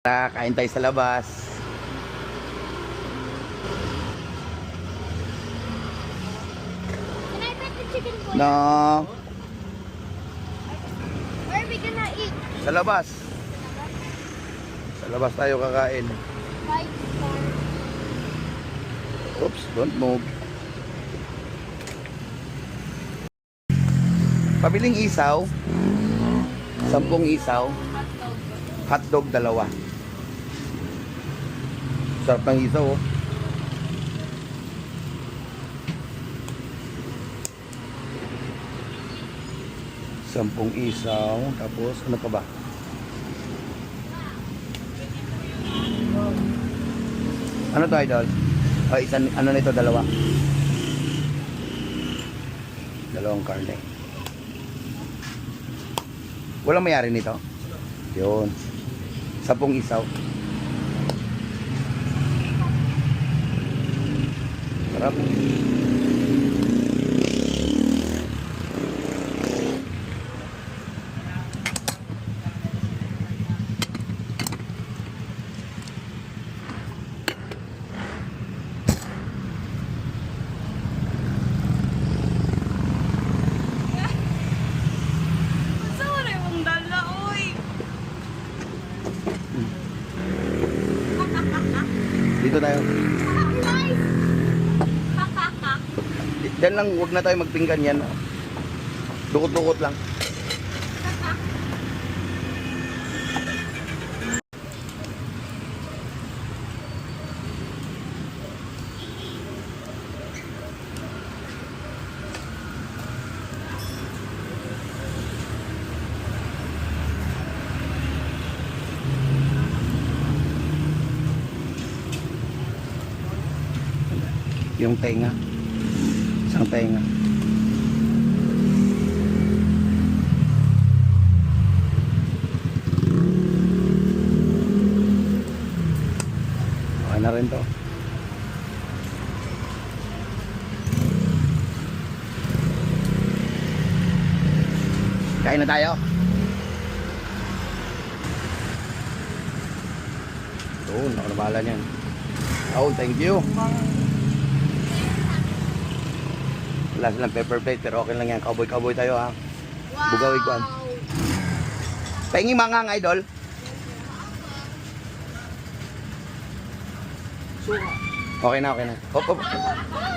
Kain tayo sa labas. Can I pet the chicken for you? No, Where are we gonna eat? sa labas. Sa labas tayo kakain. 5 star. Oops, don't move. Pabiling isaw. 10 isaw. Hotdog 2. Sarap ng isaw, oh. Sampung isaw. Tapos, ano pa ba? Ano to, idol? O, ano na ito? 2. 2 karne. Walang mayari nito? Yun. 10 isaw. Sarap. Dito tayo. Diyan lang, huwag na tayo magpinggan yan. Dukot-dukot lang. Yung tenga. Isang tenga. Okay na rin to. Kain na tayo. Doon, ako na bahala niyan. Oh, thank you. Wala silang pepper plate pero okay lang yan. Cowboy tayo, ha. Bugawig ko. Pahingi mangang, idol. Okay na, okay na. Hop, hop.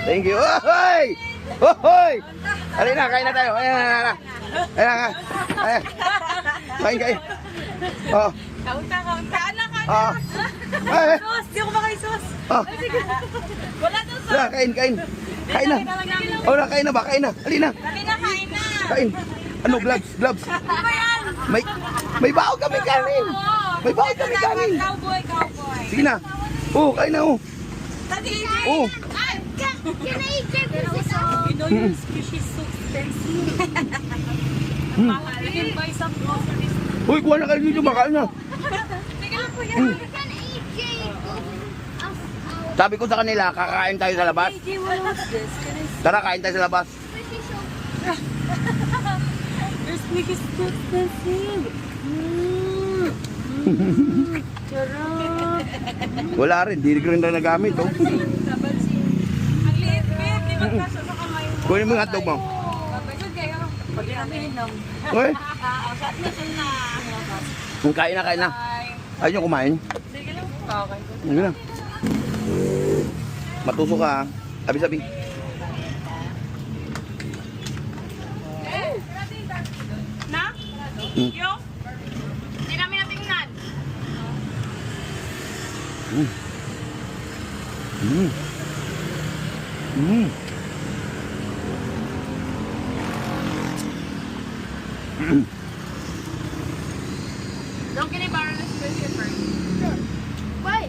Thank you. Hoy! Hoy! Halina, kain na tayo. Ayan na. Ayan na. Ayan. Kain. Oh. Kaunta. Anak ka Oh. na. Ay. Sus, di ako makain sus. Oh. Wala to sus. Kain. Kain na. Oh, kain na ba? Kain na. Halina. Kain na. Kain. Ano, gloves? Ano ba yan? May baog kami kanin. May baog kami kanin. Cowboy. Sige na. Oh, kain na, oh. Tati, Oh. Can I eat chicken? you know your fish is so expensive. Mama, you can buy some groceries. Uy, kuha na kayo dito. Makain na. Teka lang po You can eat chicken. Sabi ko sa kanila, kakain tayo sa labas. AJ, what was this? Can I see? Tara, kain tayo sa labas. Your fish is so expensive. Charot. Wala rin. Hindi ko rin na nagamit, oh. Ang liit-liit. Di ba kaso sa kamay mo? Kunin mo yung hotdog mo. Babasod kayo. Pwede namin inom. Uy, Shot na siya na. kain na. Ayaw nyo kumain. Sige lang. Okay. Sige na. Matusok ka, ha. Sabi. Na? Hmm. Yo? Hindi namin natingnan. Don't can I borrow this biscuit first? Why?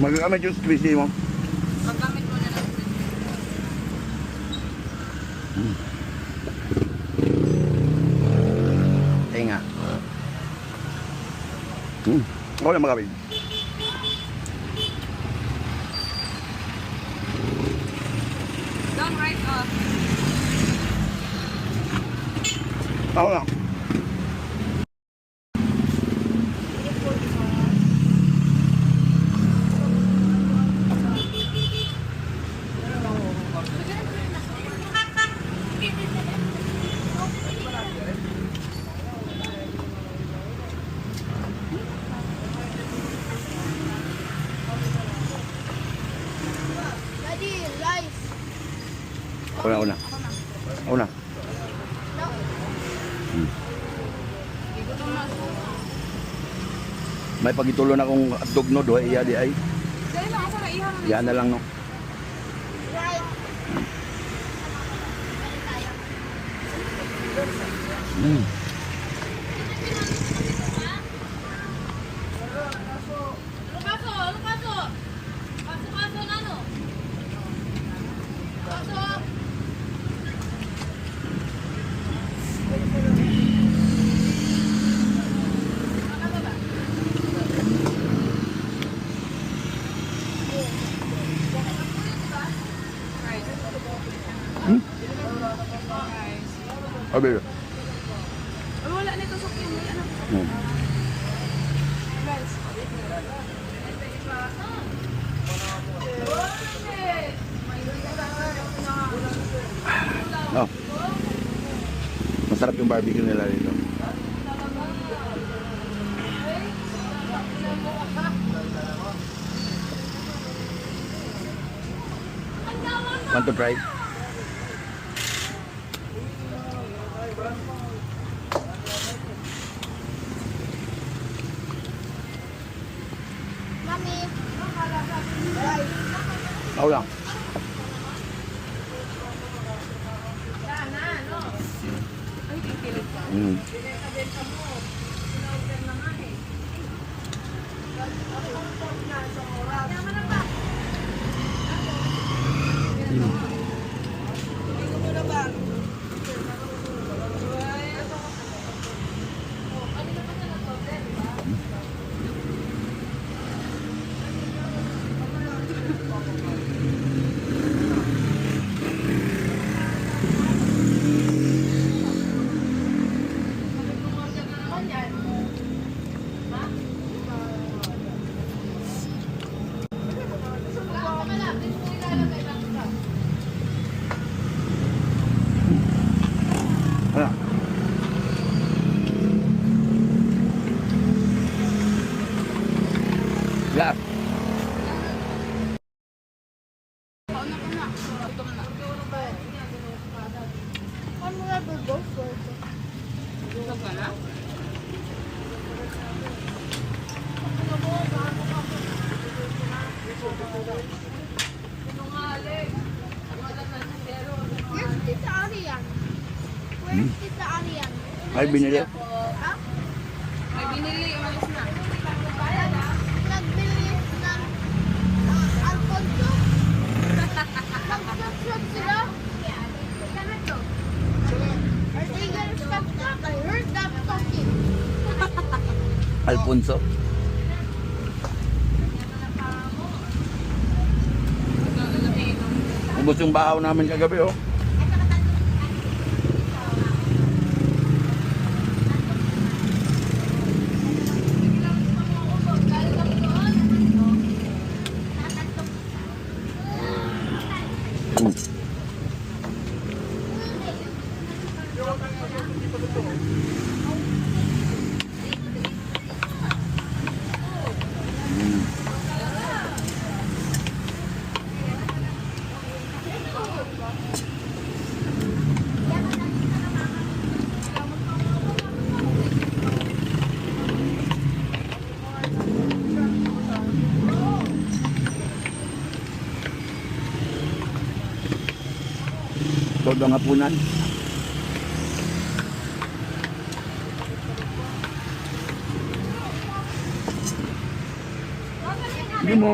Magagamit yung squeezy mo. Paggamit mo na ng biscuit. Tenga. Ako lang magawin. Don't write off. Ako lang. Una. Una. May pagitulo na akong hotdog no, do iya di ay. Dali lang, asa na iha na. Yan na lang no. Right. Mm. Paso na no. Abi. Wala nito sa kin. Hmm. Oh. Masarap yung barbecue nila dito. Want to try? Mami. Ako lang. Ay, kikilig ka. Mm. Ano? Yeah. Ano nga ba go for it? Ito ka na? Where's Tita Arian? Where's Tita Arian? Ay, binili. Ha? May binili, umalis na. Nagbili ng Alfonso? Nag-shop sila? Are they gonna stop that? I heard that talking. Alfonso. Ubus yung bahaw namin kagabi, oh. Mm. Todo ang hapunan. Hindi mo.